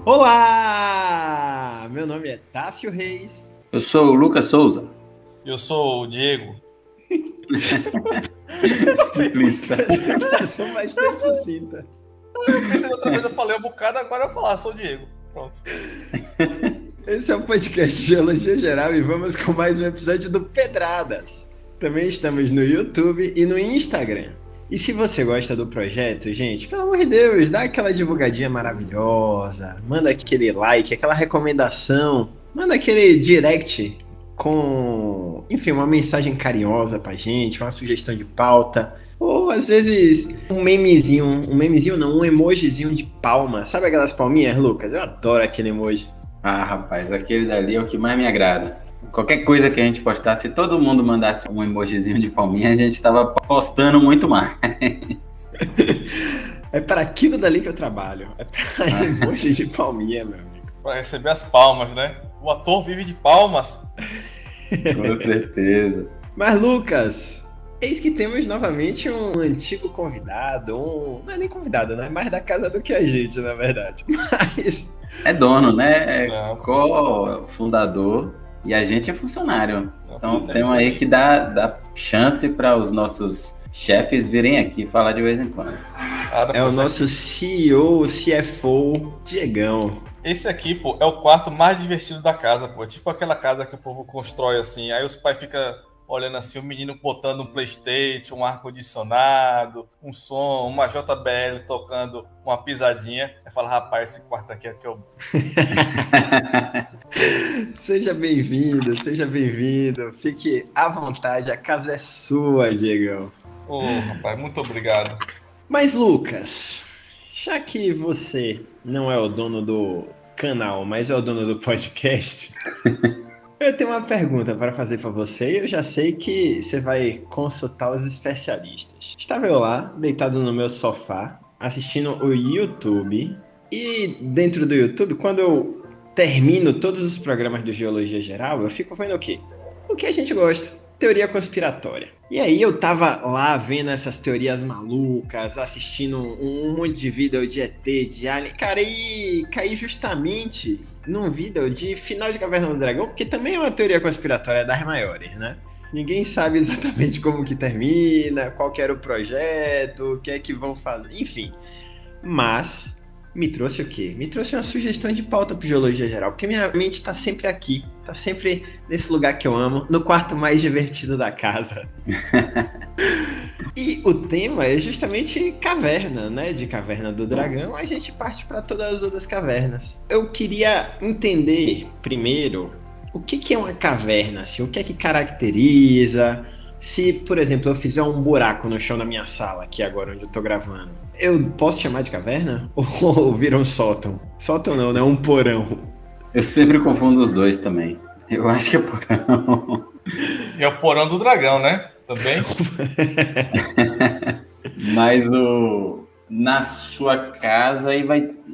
Olá! Meu nome é Tássio Reis. Eu sou o Lucas Souza. Eu sou o Diego. Simplista. São bastante sucinta. Eu pensei outra vez, eu falei um bocado, agora eu vou falar, sou o Diego. Pronto. Esse é o podcast de Geologia Geral e vamos com mais um episódio do Pedradas. Também estamos no YouTube e no Instagram. E se você gosta do projeto, gente, pelo amor de Deus, dá aquela divulgadinha maravilhosa, manda aquele like, aquela recomendação, manda aquele direct com, enfim, uma mensagem carinhosa pra gente, uma sugestão de pauta, ou às vezes um memezinho não, um emojizinho de palma. Sabe aquelas palminhas, Lucas? Eu adoro aquele emoji. Ah, rapaz, aquele dali é o que mais me agrada. Qualquer coisa que a gente postasse, se todo mundo mandasse um emojizinho de palminha, a gente estava postando muito mais. É para aquilo dali que eu trabalho. É para emoji de palminha, meu amigo. Pra receber as palmas, né? O ator vive de palmas. Com certeza. Mas, Lucas, eis que temos novamente um antigo convidado, não é nem convidado, né? Mais da casa do que a gente, na verdade. Mas... É dono, né? É co-fundador e a gente é funcionário. Então temos aí que dar chance para os nossos chefes virem aqui falar de vez em quando. É o nosso CEO, CFO, Diegão. Esse aqui, pô, é o quarto mais divertido da casa, pô. É tipo aquela casa que o povo constrói assim, aí os pais ficam olhando assim, o menino botando um PlayStation, um ar-condicionado, um som, uma JBL tocando uma pisadinha. Aí fala, rapaz, esse quarto aqui é que eu... Seja bem-vindo, seja bem-vindo. Fique à vontade, a casa é sua, Diegão. Ô, rapaz, muito obrigado. Mas, Lucas, já que você não é o dono do canal, mas é o dono do podcast... Eu tenho uma pergunta para fazer para você e eu já sei que você vai consultar os especialistas. Estava eu lá, deitado no meu sofá, assistindo o YouTube. E dentro do YouTube, quando eu termino todos os programas do Geologia Geral, eu fico vendo o quê? O que a gente gosta. Teoria conspiratória. E aí eu tava lá vendo essas teorias malucas, assistindo um monte de vídeo de ET, de Alien. Cara, e caí justamente num vídeo de Final de Caverna do Dragão, porque também é uma teoria conspiratória das maiores, né? Ninguém sabe exatamente como que termina, qual que era o projeto, o que é que vão fazer, enfim. Mas me trouxe o quê? Me trouxe uma sugestão de pauta para Geologia Geral, porque minha mente está sempre aqui, está sempre nesse lugar que eu amo, no quarto mais divertido da casa. E o tema é justamente caverna, né? De Caverna do Dragão, a gente parte para todas as outras cavernas. Eu queria entender primeiro o que é uma caverna, assim, o que é que caracteriza. Se, por exemplo, eu fizer um buraco no chão da minha sala, aqui agora onde eu tô gravando, eu posso chamar de caverna? Ou vira um sótão? Sótão não, né? Um porão. Eu sempre confundo os dois também. Eu acho que é porão. E é o porão do dragão, né? Também. Mas na sua casa aí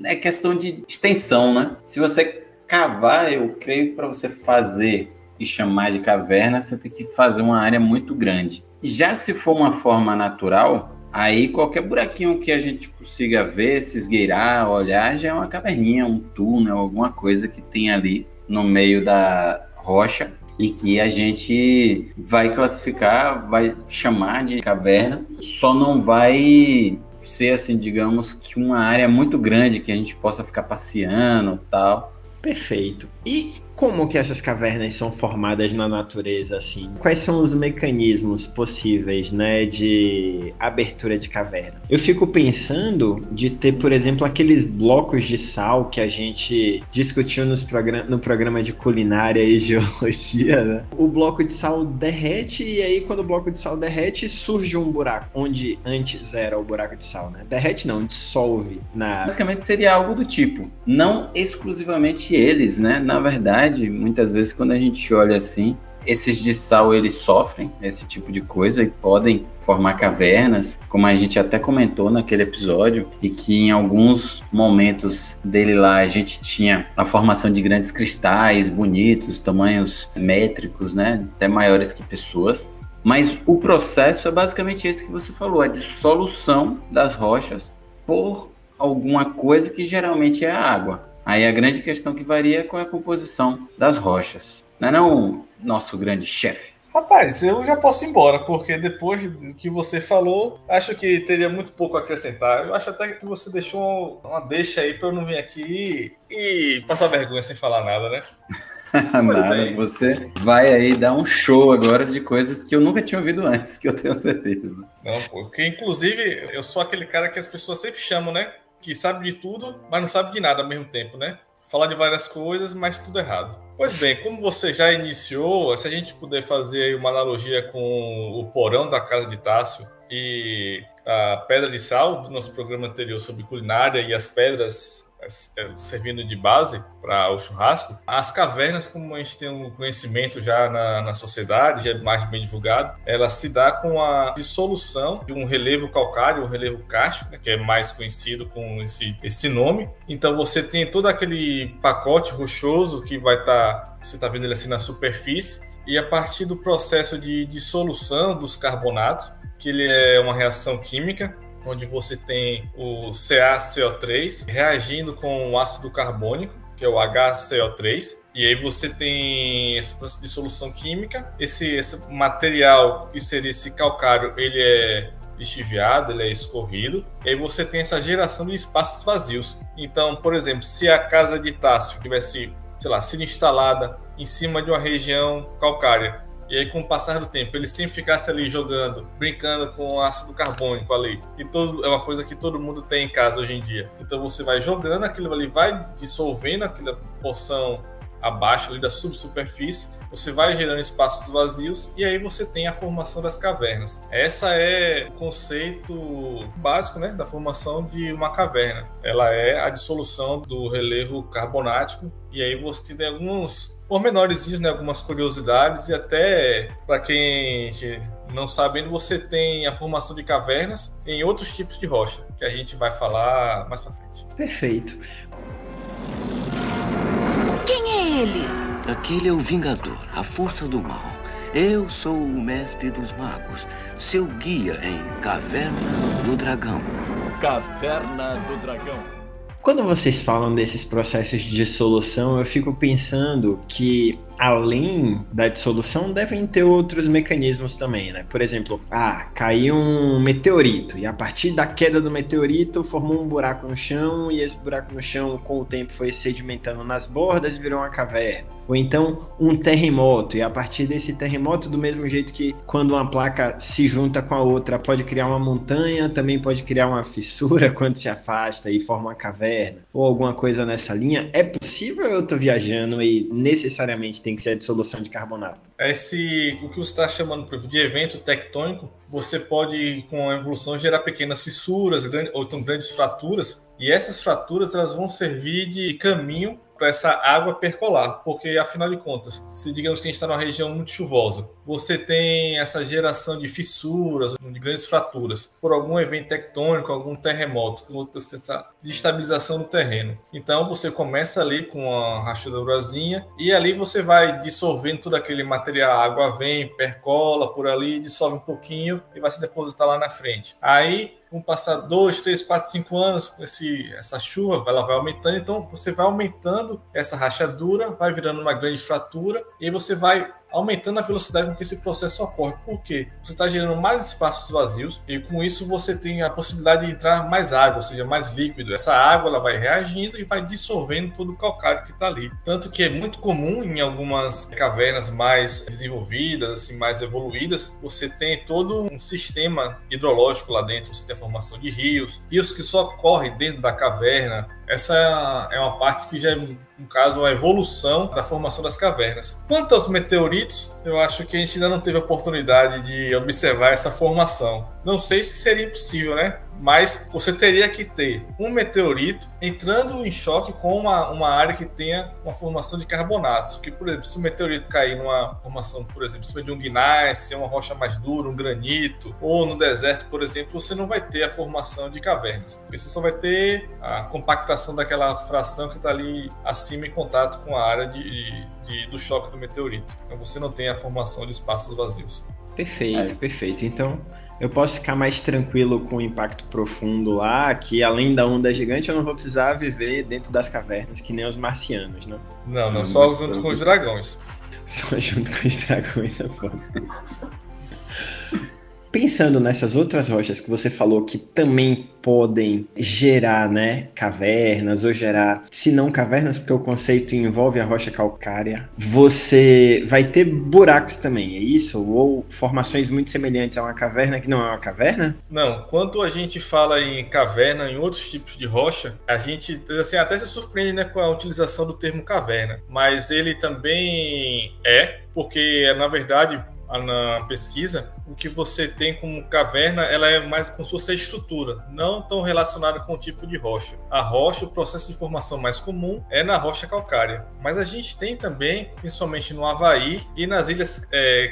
é questão de extensão, né? Se você cavar, eu creio que para você fazer e chamar de caverna, você tem que fazer uma área muito grande. Já se for uma forma natural, aí qualquer buraquinho que a gente consiga ver, se esgueirar, olhar, já é uma caverninha, um túnel, alguma coisa que tem ali no meio da rocha e que a gente vai classificar, vai chamar de caverna, só não vai ser assim, digamos, que uma área muito grande que a gente possa ficar passeando e tal. Perfeito. E como que essas cavernas são formadas na natureza, assim? Quais são os mecanismos possíveis, né, de abertura de caverna? Eu fico pensando de ter, por exemplo, aqueles blocos de sal que a gente discutiu no programa de culinária e geologia, né? O bloco de sal derrete e aí quando o bloco de sal derrete, surge um buraco, onde antes era o buraco de sal, né? Derrete não, dissolve na... Basicamente seria algo do tipo, não exclusivamente eles, né? Na verdade, muitas vezes quando a gente olha assim, esses de sal eles sofrem esse tipo de coisa e podem formar cavernas, como a gente até comentou naquele episódio, e que em alguns momentos dele lá a gente tinha a formação de grandes cristais bonitos, tamanhos métricos, né? Até maiores que pessoas. Mas o processo é basicamente esse que você falou, a dissolução das rochas por alguma coisa que geralmente é a água. Aí a grande questão que varia é qual é a composição das rochas. Não é não, nosso grande chefe? Rapaz, eu já posso ir embora, porque depois do que você falou, acho que teria muito pouco a acrescentar. Eu acho até que você deixou uma deixa aí pra eu não vir aqui e passar vergonha sem falar nada, né? Nada, você vai aí dar um show agora de coisas que eu nunca tinha ouvido antes, que eu tenho certeza. Não, porque inclusive eu sou aquele cara que as pessoas sempre chamam, né? Que sabe de tudo, mas não sabe de nada ao mesmo tempo, né? Falar de várias coisas, mas tudo errado. Pois bem, como você já iniciou, se a gente puder fazer aí uma analogia com o porão da casa de Tássio e a pedra de sal do nosso programa anterior sobre culinária e as pedras servindo de base para o churrasco, as cavernas, como a gente tem um conhecimento já na sociedade, já é mais bem divulgado, ela se dá com a dissolução de um relevo calcário, um relevo kárstico, né, que é mais conhecido com esse nome. Então você tem todo aquele pacote rochoso que vai estar, você está vendo ele assim na superfície, e a partir do processo de dissolução dos carbonatos, que ele é uma reação química, onde você tem o CaCO3 reagindo com o ácido carbônico, que é o HCO3, e aí você tem esse processo de dissolução química. Esse material, que seria esse calcário, ele é lixiviado, ele é escorrido, e aí você tem essa geração de espaços vazios. Então, por exemplo, se a casa de Tássio tivesse, sei lá, sido instalada em cima de uma região calcária, e aí, com o passar do tempo, ele sempre ficasse ali jogando, brincando com ácido carbônico ali. E é uma coisa que todo mundo tem em casa hoje em dia. Então você vai jogando aquilo ali, vai dissolvendo aquela porção abaixo ali da subsuperfície, você vai gerando espaços vazios e aí você tem a formação das cavernas. Essa é o conceito básico, né, da formação de uma caverna. Ela é a dissolução do relevo carbonático e aí você tem alguns pormenorzinhos, né, algumas curiosidades, e até para quem não sabendo, você tem a formação de cavernas em outros tipos de rocha, que a gente vai falar mais para frente. Perfeito. Quem é ele? Aquele é o Vingador, a força do mal. Eu sou o mestre dos magos, seu guia em Caverna do Dragão. Caverna do Dragão. Quando vocês falam desses processos de dissolução, eu fico pensando que, além da dissolução, devem ter outros mecanismos também, né? Por exemplo, caiu um meteorito, e a partir da queda do meteorito formou um buraco no chão, e esse buraco no chão, com o tempo, foi sedimentando nas bordas e virou uma caverna. Ou então, um terremoto, e a partir desse terremoto, do mesmo jeito que quando uma placa se junta com a outra, pode criar uma montanha, também pode criar uma fissura quando se afasta e forma uma caverna, ou alguma coisa nessa linha. É possível ou eu tô viajando e necessariamente tem que ser a dissolução de carbonato? O que você está chamando, por exemplo, de evento tectônico, você pode, com a evolução, gerar pequenas fissuras, ou então grandes fraturas, e essas fraturas elas vão servir de caminho para essa água percolar, porque afinal de contas, se digamos que a gente está numa região muito chuvosa, você tem essa geração de fissuras, de grandes fraturas, por algum evento tectônico, algum terremoto, com essa desestabilização do terreno. Então você começa ali com uma rachadurazinha e ali você vai dissolvendo todo aquele material, a água vem, percola por ali, dissolve um pouquinho e vai se depositar lá na frente. Aí, vão passar 2, 3, 4, 5 anos com essa chuva, ela vai aumentando, então você vai aumentando essa rachadura, vai virando uma grande fratura e você vai aumentando a velocidade com que esse processo ocorre. Por quê? Você está gerando mais espaços vazios e com isso você tem a possibilidade de entrar mais água, ou seja, mais líquido. Essa água ela vai reagindo e vai dissolvendo todo o calcário que está ali. Tanto que é muito comum em algumas cavernas mais desenvolvidas, assim, mais evoluídas, você tem todo um sistema hidrológico lá dentro. Você tem a formação de rios que só correm dentro da caverna. Essa é uma parte que já é, no caso, a evolução da formação das cavernas. Quanto aos meteoritos, eu acho que a gente ainda não teve a oportunidade de observar essa formação. Não sei se seria impossível, né? Mas você teria que ter um meteorito entrando em choque com uma área que tenha uma formação de carbonatos. Porque, por exemplo, se o meteorito cair numa formação, por exemplo, em cima de um gneiss, uma rocha mais dura, um granito, ou no deserto, por exemplo, você não vai ter a formação de cavernas. Você só vai ter a compactação daquela fração que está ali acima em contato com a área do choque do meteorito. Então você não tem a formação de espaços vazios. Perfeito, perfeito. Então, Eu posso ficar mais tranquilo com o impacto profundo lá, que além da onda gigante eu não vou precisar viver dentro das cavernas, que nem os marcianos, né? Não, só junto com os dragões. Só junto com os dragões é foda. Pensando nessas outras rochas que você falou que também podem gerar, né, cavernas ou gerar, se não cavernas, porque o conceito envolve a rocha calcária, você vai ter buracos também, é isso? Ou formações muito semelhantes a uma caverna que não é uma caverna? Não, quando a gente fala em caverna, em outros tipos de rocha, a gente assim, até se surpreende, né, com a utilização do termo caverna, mas ele também porque na verdade na pesquisa, o que você tem como caverna, ela é mais como se fosse a estrutura, não tão relacionada com o tipo de rocha. A rocha, o processo de formação mais comum é na rocha calcária. Mas a gente tem também, principalmente no Havaí e nas Ilhas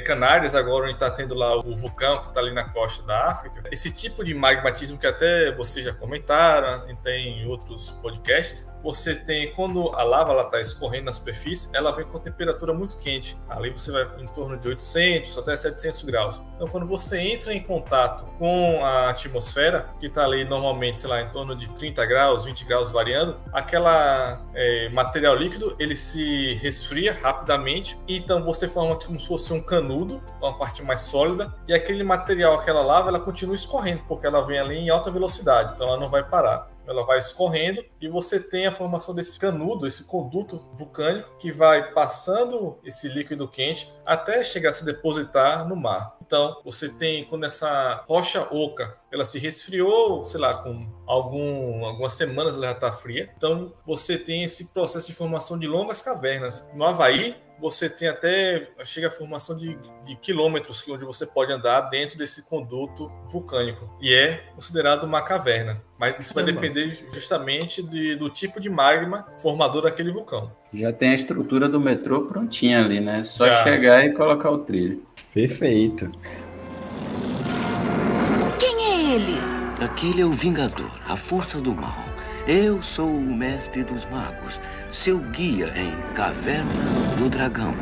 Canárias, agora onde está tendo lá o vulcão que está ali na costa da África, esse tipo de magmatismo que até vocês já comentaram, e tem em outros podcasts, você tem, quando a lava está escorrendo na superfície, ela vem com temperatura muito quente. Ali você vai em torno de 800 até 700 graus. Então, quando você entra em contato com a atmosfera, que está ali normalmente, sei lá, em torno de 30 graus, 20 graus variando, aquela material líquido, ele se resfria rapidamente, e então você forma como se fosse um canudo, uma parte mais sólida, e aquele material, aquela lava, ela continua escorrendo, porque ela vem ali em alta velocidade, então ela não vai parar. Ela vai escorrendo e você tem a formação desse canudo, esse conduto vulcânico que vai passando esse líquido quente até chegar a se depositar no mar. Então, você tem, quando essa rocha oca, ela se resfriou, sei lá, com algumas semanas ela já está fria. Então, você tem esse processo de formação de longas cavernas. No Havaí, você tem chega a formação de quilômetros onde você pode andar dentro desse conduto vulcânico. E é considerado uma caverna. Mas isso vai depender justamente do tipo de magma formador daquele vulcão. Já tem a estrutura do metrô prontinha ali, né? Só chegar e colocar o trilho. Perfeito. Quem é ele? Aquele é o Vingador, a força do mal. Eu sou o mestre dos magos, seu guia em Caverna do Dragão.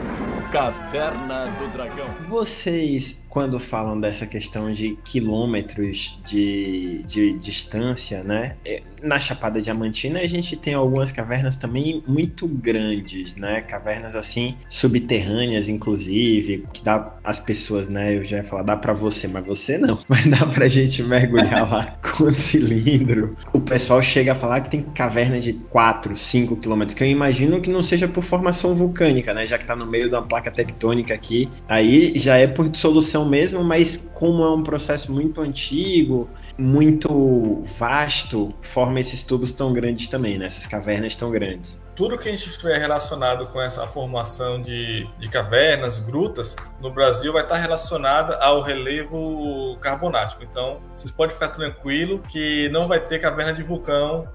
Caverna do Dragão. Vocês, quando falam dessa questão de quilômetros de distância, né? Na Chapada Diamantina a gente tem algumas cavernas também muito grandes, né? Cavernas assim, subterrâneas, inclusive, que dá as pessoas, né? Eu já ia falar, dá pra você, mas você não. Mas dá pra gente mergulhar lá com o cilindro. O pessoal chega a falar que tem caverna de 4, 5 quilômetros, que eu imagino que não seja por formação vulcânica, né? Já que tá no meio de uma placa tectônica aqui, aí já é por dissolução mesmo, mas como é um processo muito antigo, muito vasto, forma esses tubos tão grandes também, né? Essas cavernas tão grandes. Tudo que a gente tiver relacionado com essa formação de cavernas, grutas, no Brasil vai estar relacionada ao relevo carbonático. Então, vocês podem ficar tranquilo que não vai ter caverna de vulcão.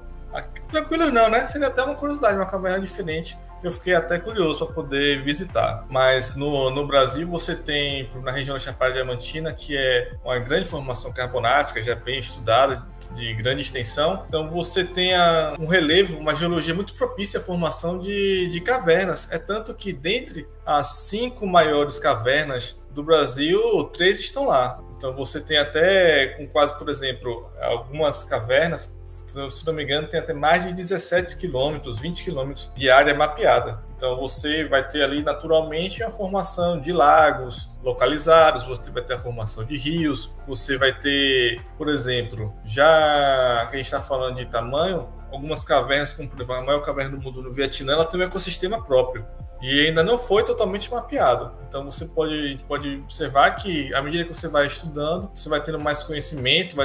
Tranquilo não, né? Seria até uma curiosidade, uma caverna diferente, que eu fiquei até curioso para poder visitar. Mas no Brasil você tem, na região da Chapada Diamantina, que é uma grande formação carbonática, já bem estudada, de grande extensão. Então você tem um relevo, uma geologia muito propícia à formação de cavernas. É tanto que dentre as 5 maiores cavernas do Brasil, 3 estão lá. Então você tem até, com quase, por exemplo, algumas cavernas, se não me engano, tem até mais de 17 quilômetros, 20 quilômetros de área mapeada. Então você vai ter ali naturalmente a formação de lagos localizados, você vai ter a formação de rios, você vai ter, por exemplo, já que a gente está falando de tamanho, algumas cavernas, como por exemplo, a maior caverna do mundo no Vietnã, ela tem um ecossistema próprio. E ainda não foi totalmente mapeado. Então a gente pode observar que à medida que você vai estudando, você vai tendo mais conhecimento,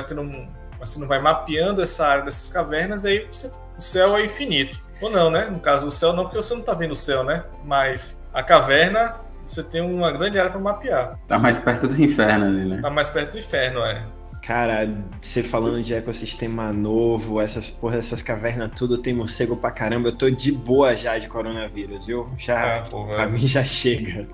você não vai mapeando essa área dessas cavernas, aí o céu é infinito. Ou não, né? No caso do céu não, porque você não está vendo o céu, né? Mas a caverna, você tem uma grande área para mapear. Tá mais perto do inferno ali, né? Tá mais perto do inferno, Cara, você falando de ecossistema novo, essas cavernas tudo, tem morcego pra caramba, eu tô de boa já de coronavírus, viu? Pra mim já chega.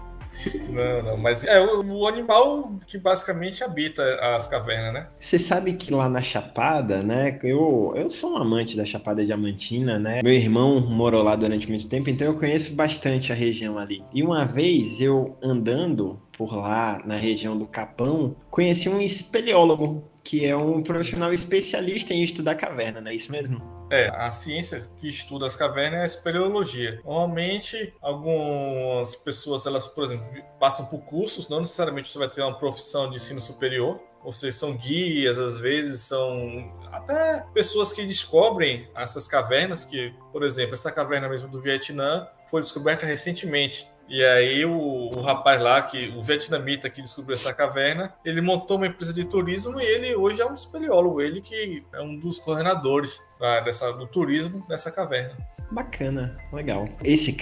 Não, mas é o animal que basicamente habita as cavernas, né? Você sabe que lá na Chapada, né, eu sou um amante da Chapada Diamantina, né? Meu irmão morou lá durante muito tempo, então eu conheço bastante a região ali. E uma vez eu andando por lá na região do Capão, conheci um espeleólogo, que é um profissional especialista em estudar caverna, não é isso mesmo? A ciência que estuda as cavernas é a espeleologia. Normalmente, algumas pessoas, elas, por exemplo, passam por cursos, não necessariamente você vai ter uma profissão de ensino superior, ou seja, são guias, às vezes são até pessoas que descobrem essas cavernas, que, por exemplo, essa caverna mesmo do Vietnã foi descoberta recentemente. E aí o rapaz lá, o vietnamita que descobriu essa caverna, ele montou uma empresa de turismo e ele hoje é um espeleólogo, ele que é um dos coordenadores do turismo dessa caverna. Bacana, legal. Esse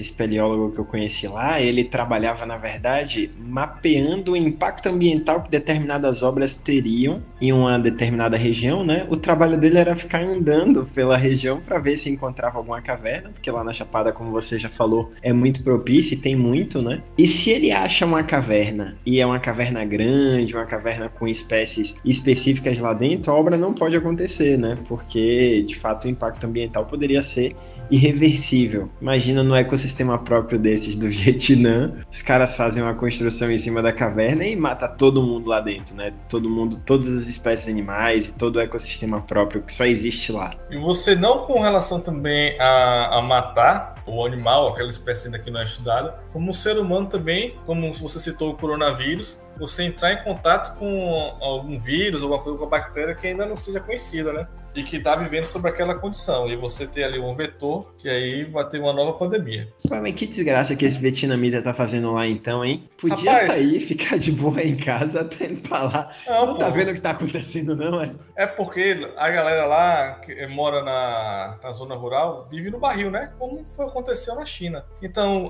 espeleólogo que eu conheci lá, ele trabalhava, na verdade, mapeando o impacto ambiental que determinadas obras teriam em uma determinada região, né? O trabalho dele era ficar andando pela região para ver se encontrava alguma caverna, porque lá na Chapada, como você já falou, é muito propício e tem muito, né? E se ele acha uma caverna, e é uma caverna grande, uma caverna com espécies específicas lá dentro, a obra não pode acontecer, né? Porque, de fato, o impacto ambiental poderia ser irreversível. Imagina no ecossistema próprio desses do Vietnã, os caras fazem uma construção em cima da caverna e mata todo mundo lá dentro, né? Todo mundo, todas as espécies animais e todo o ecossistema próprio que só existe lá. E você não com relação também a matar o animal, aquela espécie ainda que não é estudada, como o ser humano também, como você citou o coronavírus, você entrar em contato com algum vírus ou alguma coisa com a bactéria que ainda não seja conhecida, né? E que está vivendo sobre aquela condição. E você ter ali um vetor, que aí vai ter uma nova pandemia. Pô, mas que desgraça que esse vietnamita tá fazendo lá então, hein? Podia sair, ficar de boa em casa, até indo pra lá. Não tá vendo o que tá acontecendo, não, é? É porque a galera lá que mora na zona rural vive no barril, né? Como aconteceu na China. Então,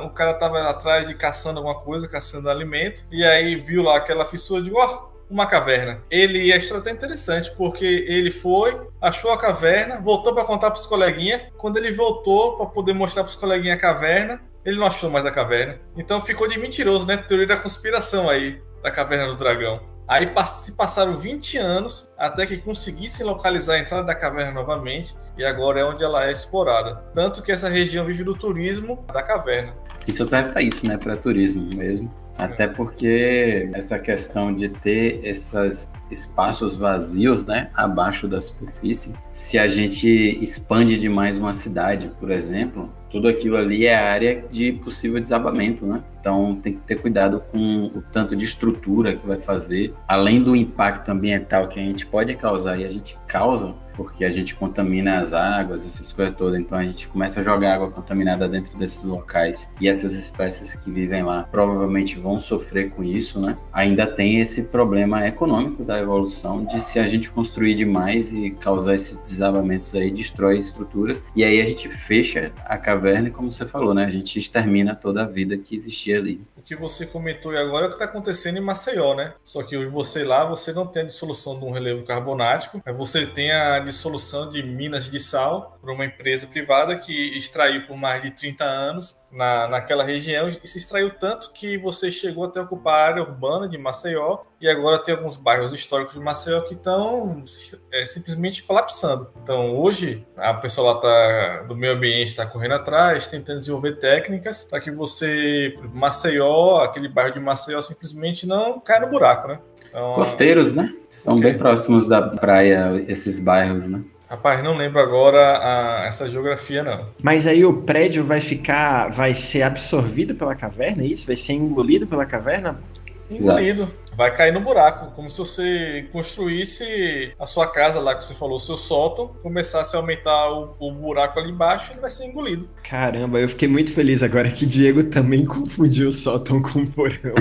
o cara tava atrás de caçando alguma coisa, caçando alimento, e aí viu lá aquela fissura de uma caverna. A história tá interessante, porque ele foi, achou a caverna, voltou para contar pros coleguinhas. Quando ele voltou para poder mostrar pros coleguinhas a caverna, ele não achou mais a caverna. Então ficou de mentiroso, né? Teoria da conspiração aí, da Caverna do Dragão. Aí se passaram 20 anos até que conseguissem localizar a entrada da caverna novamente, e agora é onde ela é explorada. Tanto que essa região vive do turismo da caverna. Isso serve para isso, né? Para turismo mesmo. Até porque essa questão de ter esses espaços vazios, né, abaixo da superfície, se a gente expande demais uma cidade, por exemplo, tudo aquilo ali é área de possível desabamento, né? Então tem que ter cuidado com o tanto de estrutura que vai fazer, além do impacto ambiental que a gente pode causar, e a gente causa porque a gente contamina as águas, essas coisas todas. Então a gente começa a jogar água contaminada dentro desses locais, e essas espécies que vivem lá provavelmente vão sofrer com isso, né? Ainda tem esse problema econômico da evolução, de se a gente construir demais e causar esses desabamentos aí, destrói estruturas, e aí a gente fecha a caverna, e como você falou, né? A gente extermina toda a vida que existia ali. O que você comentou agora é o que está acontecendo em Maceió, né? Só que você lá, você não tem a dissolução de um relevo carbonático, mas você tem a dissolução de minas de sal por uma empresa privada que extraiu por mais de 30 anos naquela região, e se extraiu tanto que você chegou até ocupar a área urbana de Maceió, e agora tem alguns bairros históricos de Maceió que estão simplesmente colapsando. Então hoje a pessoa lá do meio ambiente está correndo atrás, tentando desenvolver técnicas para que Maceió, aquele bairro de Maceió, simplesmente não caia no buraco, né? Então, costeiros, né? São bem próximos da praia, esses bairros, né? Rapaz, não lembro agora essa geografia, não. Mas aí o prédio vai ser absorvido pela caverna, é isso? Vai ser engolido pela caverna? Engolido. Exato. Vai cair no buraco, como se você construísse a sua casa lá, que você falou, o seu sótão, começasse a aumentar o buraco ali embaixo, e ele vai ser engolido. Caramba, eu fiquei muito feliz agora que Diego também confundiu o sótão com o porão.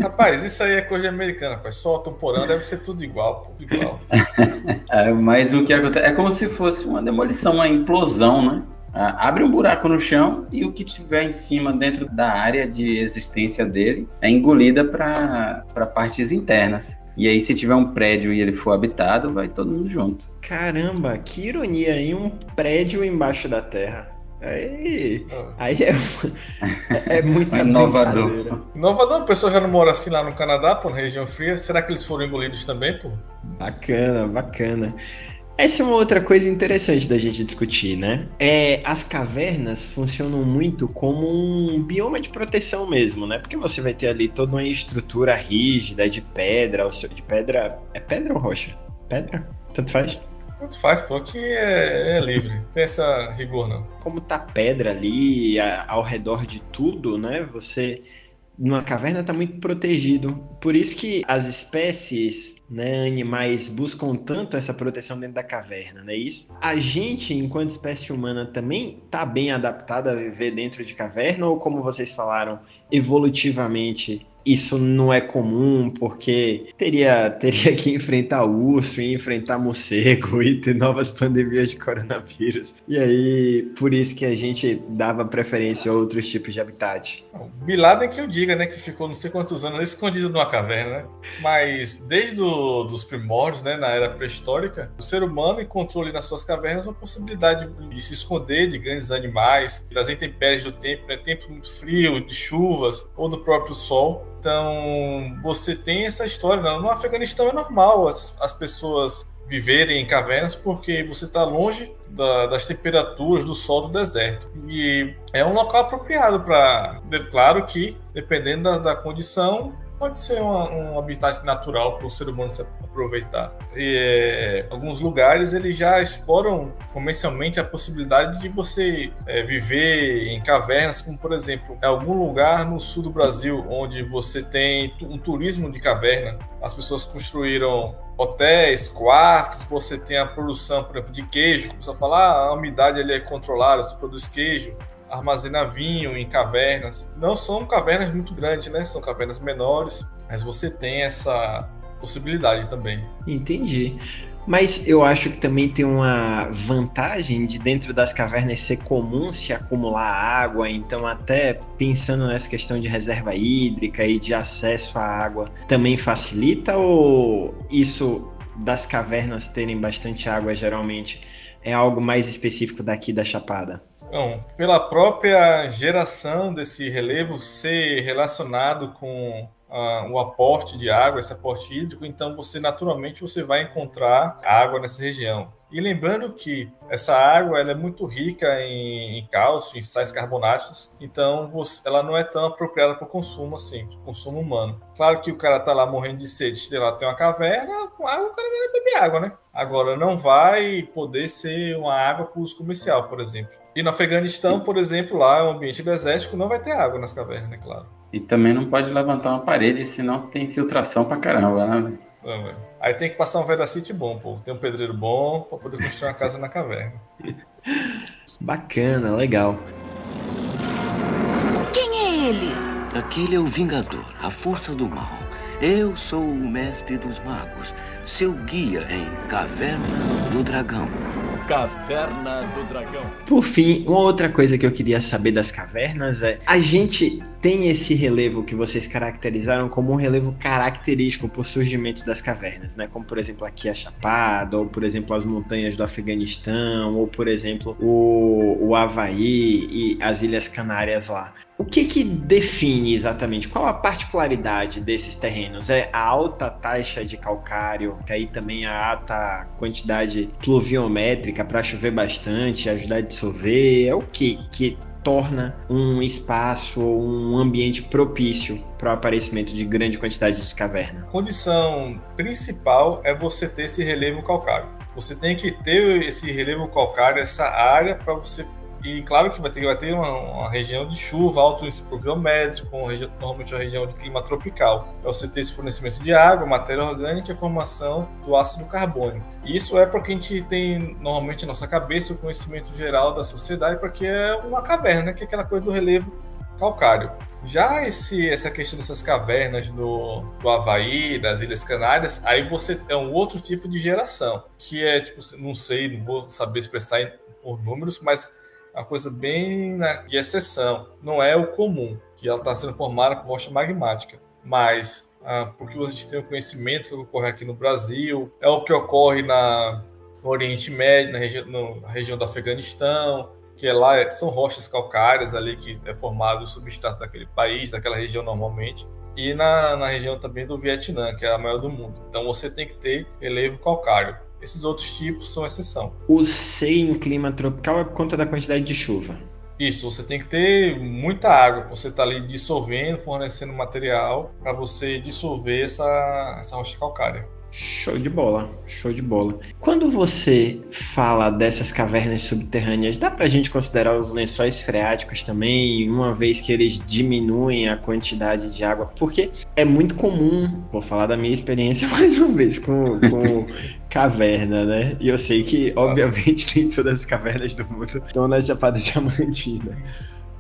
Rapaz, isso aí é coisa de americana, rapaz. Sótão, porão, deve ser tudo igual, tudo igual. Mas o que acontece é como se fosse uma demolição, uma implosão, né? Abre um buraco no chão e o que tiver em cima, dentro da área de existência dele, é engolida para partes internas. E aí, se tiver um prédio e ele for habitado, vai todo mundo junto. Caramba, que ironia aí, um prédio embaixo da terra. Aí é muito inovador. Inovador, a pessoa já não mora assim lá no Canadá, pô, na região fria. Será que eles foram engolidos também, pô? Bacana, bacana. Essa é uma outra coisa interessante da gente discutir, né? As cavernas funcionam muito como um bioma de proteção mesmo, né? Porque você vai ter ali toda uma estrutura rígida de pedra, de pedra. É pedra ou rocha? Pedra? Tanto faz. Tanto faz, pô, aqui é livre, não tem essa rigor não. Como tá pedra ali ao redor de tudo, né? Você numa caverna está muito protegido. Por isso que as espécies, né, animais buscam tanto essa proteção dentro da caverna, não é isso? A gente, enquanto espécie humana, também está bem adaptada a viver dentro de caverna, ou como vocês falaram, evolutivamente isso não é comum, porque teria que enfrentar urso, e enfrentar morcego e ter novas pandemias de coronavírus. E aí, por isso que a gente dava preferência a outros tipos de habitat. O Bin Laden que eu diga, né, que ficou não sei quantos anos escondido numa caverna, né? Mas desde dos primórdios, né, na era pré-histórica, o ser humano encontrou ali nas suas cavernas uma possibilidade de se esconder de grandes animais, das intempéries do tempo, né, tempos muito frios, de chuvas ou do próprio sol. Então, você tem essa história. No Afeganistão é normal as pessoas viverem em cavernas porque você está longe das temperaturas do sol do deserto. E é um local apropriado para... Claro que, dependendo da condição, pode ser um habitat natural para o ser humano se aproveitar. E alguns lugares eles já exploram comercialmente a possibilidade de você viver em cavernas, como por exemplo, em algum lugar no sul do Brasil, onde você tem um turismo de caverna. As pessoas construíram hotéis, quartos, você tem a produção, por exemplo, de queijo. Você fala, a umidade ali é controlada, você produz queijo. Armazena vinho em cavernas. Não são cavernas muito grandes, né? São cavernas menores, mas você tem essa possibilidade também. Entendi. Mas eu acho que também tem uma vantagem de dentro das cavernas ser comum se acumular água, então até pensando nessa questão de reserva hídrica e de acesso à água, também facilita, ou isso das cavernas terem bastante água geralmente é algo mais específico daqui da Chapada? Então, pela própria geração desse relevo ser relacionado com o aporte de água, esse aporte hídrico, então naturalmente você vai encontrar água nessa região. E lembrando que essa água ela é muito rica em cálcio, em sais carbonáticos, então ela não é tão apropriada para o consumo assim, para o consumo humano. Claro que o cara está lá morrendo de sede, lá tem uma caverna, com água o cara vai beber água, né? Agora, não vai poder ser uma água para uso comercial, por exemplo. E no Afeganistão, por exemplo, lá é um ambiente desértico, não vai ter água nas cavernas, né, claro. E também não pode levantar uma parede, senão tem infiltração pra caramba, né? Aí tem que passar um vedacite bom, pô. Tem um pedreiro bom para poder construir uma casa na caverna. Bacana, legal. Quem é ele? Aquele é o Vingador, a força do mal. Eu sou o mestre dos magos, seu guia em Caverna do Dragão. Caverna do Dragão. Por fim, uma outra coisa que eu queria saber das cavernas é: a gente tem esse relevo que vocês caracterizaram como um relevo característico por surgimento das cavernas, né? Como, por exemplo, aqui a Chapada, ou, por exemplo, as montanhas do Afeganistão, ou, por exemplo, o Havaí e as Ilhas Canárias lá. O que define exatamente? Qual a particularidade desses terrenos? É a alta taxa de calcário, que aí também a alta quantidade pluviométrica para chover bastante, ajudar a dissolver? É o que torna um espaço ou um ambiente propício para o aparecimento de grande quantidade de caverna? A condição principal é você ter esse relevo calcário. Você tem que ter esse relevo calcário, essa área para você. E claro que vai ter uma região de chuva, alto índice pluviométrico, normalmente uma região de clima tropical. Para você ter esse fornecimento de água, matéria orgânica e a formação do ácido carbônico. E isso é porque a gente tem normalmente na nossa cabeça o conhecimento geral da sociedade, porque é uma caverna, que é aquela coisa do relevo calcário. Já essa questão dessas cavernas do Havaí, das Ilhas Canárias, aí você é um outro tipo de geração, que é, tipo, não vou saber expressar por números, mas uma coisa bem de exceção, não é o comum, que ela está sendo formada por rocha magmática, mas porque a gente tem o conhecimento que ocorre aqui no Brasil, é o que ocorre no Oriente Médio, na região do Afeganistão, que lá são rochas calcárias ali que é formado o substrato daquele país, daquela região normalmente, e na região também do Vietnã, que é a maior do mundo. Então você tem que ter relevo calcário. Esses outros tipos são exceção. O C em clima tropical é por conta da quantidade de chuva. Isso, você tem que ter muita água, você está ali dissolvendo, fornecendo material para você dissolver essa rocha calcária. Show de bola, show de bola. Quando você fala dessas cavernas subterrâneas, dá pra gente considerar os lençóis freáticos também, uma vez que eles diminuem a quantidade de água? Porque é muito comum, vou falar da minha experiência mais uma vez, com caverna, né? E eu sei que, obviamente, nem todas as cavernas do mundo estão na Chapada Diamantina.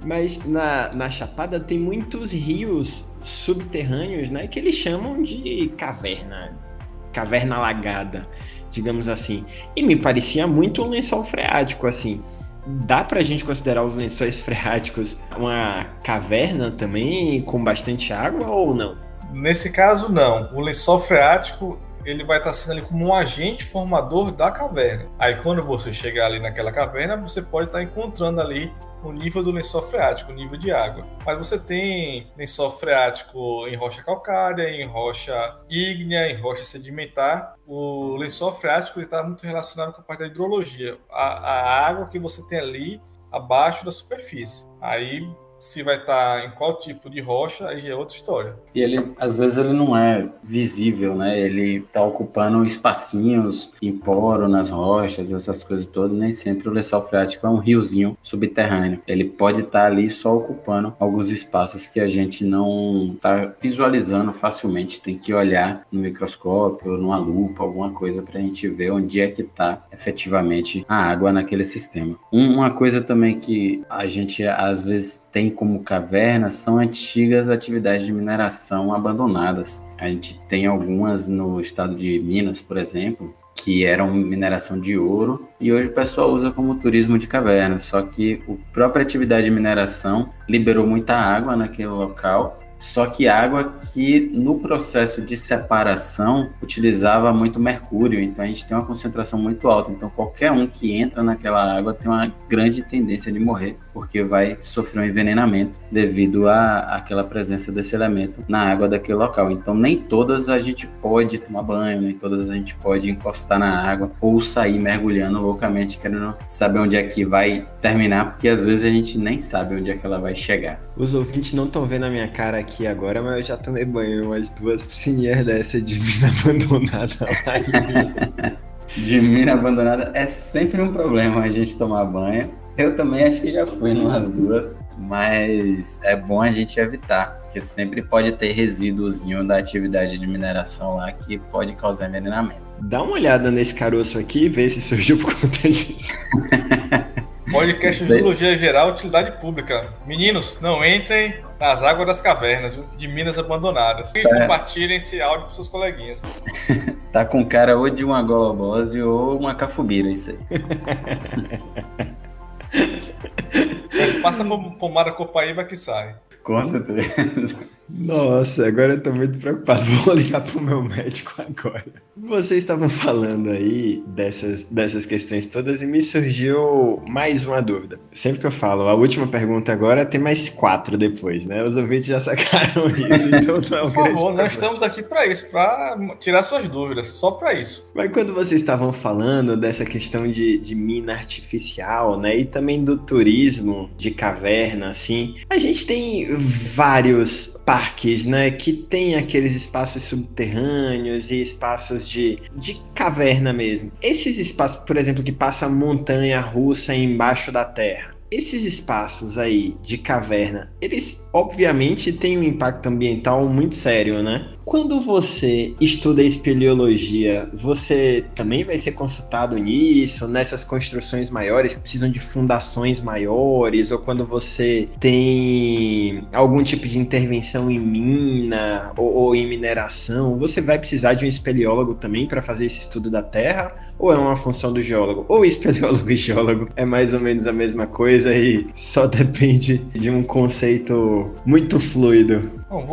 Mas na Chapada tem muitos rios subterrâneos, né? Que eles chamam de caverna alagada, digamos assim. E me parecia muito um lençol freático, assim. Dá pra gente considerar os lençóis freáticos uma caverna também, com bastante água, ou não? Nesse caso, não. O lençol freático, ele vai estar sendo ali como um agente formador da caverna. Aí, quando você chegar ali naquela caverna, você pode estar encontrando ali o nível do lençol freático, o nível de água. Mas você tem lençol freático em rocha calcária, em rocha ígnea, em rocha sedimentar. O lençol freático está muito relacionado com a parte da hidrologia, a água que você tem ali abaixo da superfície. Aí, se vai estar em qual tipo de rocha, aí já é outra história. E ele, às vezes, ele não é visível, né? Ele tá ocupando espacinhos em poro nas rochas, essas coisas todas. Nem sempre o lençol freático é um riozinho subterrâneo. Ele pode estar ali só ocupando alguns espaços que a gente não está visualizando facilmente. Tem que olhar no microscópio, numa lupa, alguma coisa para a gente ver onde é que está efetivamente a água naquele sistema. Uma coisa também que a gente, às vezes, tem como cavernas são antigas atividades de mineração abandonadas. A gente tem algumas no estado de Minas, por exemplo, que eram mineração de ouro, e hoje o pessoal usa como turismo de caverna, só que a própria atividade de mineração liberou muita água naquele local, só que água que no processo de separação utilizava muito mercúrio, então a gente tem uma concentração muito alta, então qualquer um que entra naquela água tem uma grande tendência de morrer, porque vai sofrer um envenenamento devido àquela presença desse elemento na água daquele local. Então nem todas a gente pode tomar banho, nem todas a gente pode encostar na água ou sair mergulhando loucamente querendo saber onde é que vai terminar, porque às vezes a gente nem sabe onde é que ela vai chegar. Os ouvintes não estão vendo a minha cara aqui agora, mas eu já tomei banho em umas 2 piscininhas dessa de mina abandonada lá. De mina abandonada é sempre um problema a gente tomar banho. Eu também acho que já fui em umas 2, mas é bom a gente evitar, porque sempre pode ter resíduozinho da atividade de mineração lá que pode causar envenenamento. Dá uma olhada nesse caroço aqui e vê se surgiu por conta disso. Podcast de Biologia Geral, Utilidade Pública. Meninos, não entrem nas águas das cavernas, viu? De minas abandonadas. E compartilhem esse áudio com seus coleguinhas. Tá com cara ou de uma golobose ou uma cafubira, isso aí. Mas passa pomada Copaíba que sai. Com certeza. Nossa, agora eu tô muito preocupado. Vou ligar pro meu médico agora. Vocês estavam falando aí dessas questões todas e me surgiu mais uma dúvida. Sempre que eu falo, a última pergunta agora tem mais 4 depois, né? Os ouvintes já sacaram isso, então não é um Por favor, nós estamos aqui para isso, para tirar suas dúvidas, só para isso. Mas quando vocês estavam falando dessa questão de mina artificial, né? E também do turismo de caverna, assim, a gente tem vários parques, né, que tem aqueles espaços subterrâneos e espaços de caverna mesmo. Esses espaços, por exemplo, que passa montanha russa embaixo da terra. Esses espaços aí de caverna, eles obviamente têm um impacto ambiental muito sério, né? Quando você estuda espeleologia, você também vai ser consultado nisso, nessas construções maiores que precisam de fundações maiores, ou quando você tem algum tipo de intervenção em mina ou em mineração, você vai precisar de um espeleólogo também para fazer esse estudo da Terra? Ou é uma função do geólogo? Ou espeleólogo e geólogo é mais ou menos a mesma coisa e só depende de um conceito muito fluido? Bom,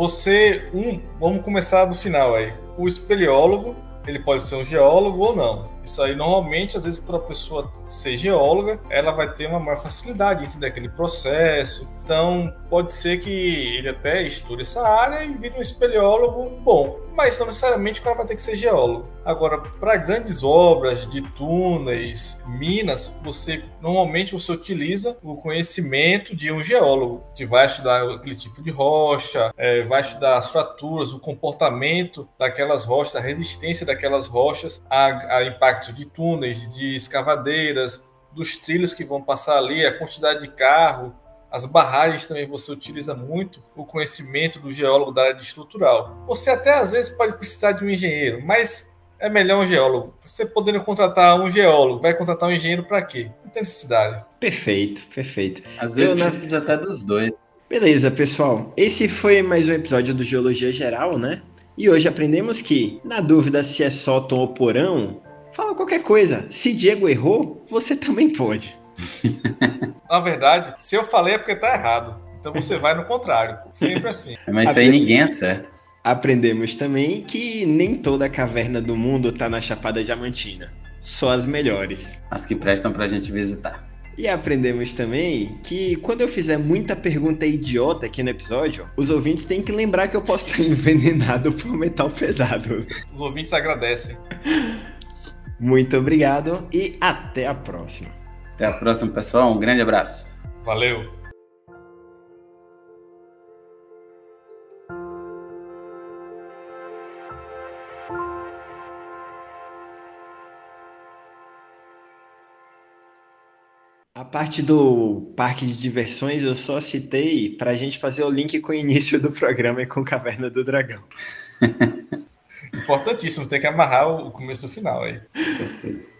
vamos começar do final aí. O espeleólogo, ele pode ser um geólogo ou não. Isso aí, normalmente, às vezes, para a pessoa ser geóloga, ela vai ter uma maior facilidade em entender aquele processo. Então, pode ser que ele até estude essa área e vire um espeleólogo bom, mas não necessariamente o cara vai ter que ser geólogo. Agora, para grandes obras de túneis, minas, normalmente você utiliza o conhecimento de um geólogo, que vai estudar aquele tipo de rocha, vai estudar as fraturas, o comportamento daquelas rochas, a resistência daquelas rochas a impactos de túneis, de escavadeiras, dos trilhos que vão passar ali, a quantidade de carro. As barragens também você utiliza muito o conhecimento do geólogo da área de estrutural. Você até às vezes pode precisar de um engenheiro, mas é melhor um geólogo. Você podendo contratar um geólogo, vai contratar um engenheiro para quê? Não tem necessidade. Perfeito, perfeito. Às vezes precisa até dos dois. Beleza, pessoal. Esse foi mais um episódio do Geologia Geral, né? E hoje aprendemos que, na dúvida se é sótão ou porão, fala qualquer coisa. Se Diego errou, você também pode. Na verdade, se eu falei é porque tá errado. Então você vai no contrário. Sempre assim. Mas isso aí ninguém acerta. Aprendemos também que nem toda caverna do mundo tá na Chapada Diamantina. Só as melhores. As que prestam pra gente visitar. E aprendemos também que quando eu fizer muita pergunta idiota aqui no episódio, os ouvintes têm que lembrar que eu posso estar envenenado por metal pesado. Os ouvintes agradecem. Muito obrigado e até a próxima. Até a próxima, pessoal. Um grande abraço. Valeu. A parte do parque de diversões eu só citei para a gente fazer o link com o início do programa e com Caverna do Dragão. Importantíssimo, tem que amarrar o começo e o final aí. Com certeza.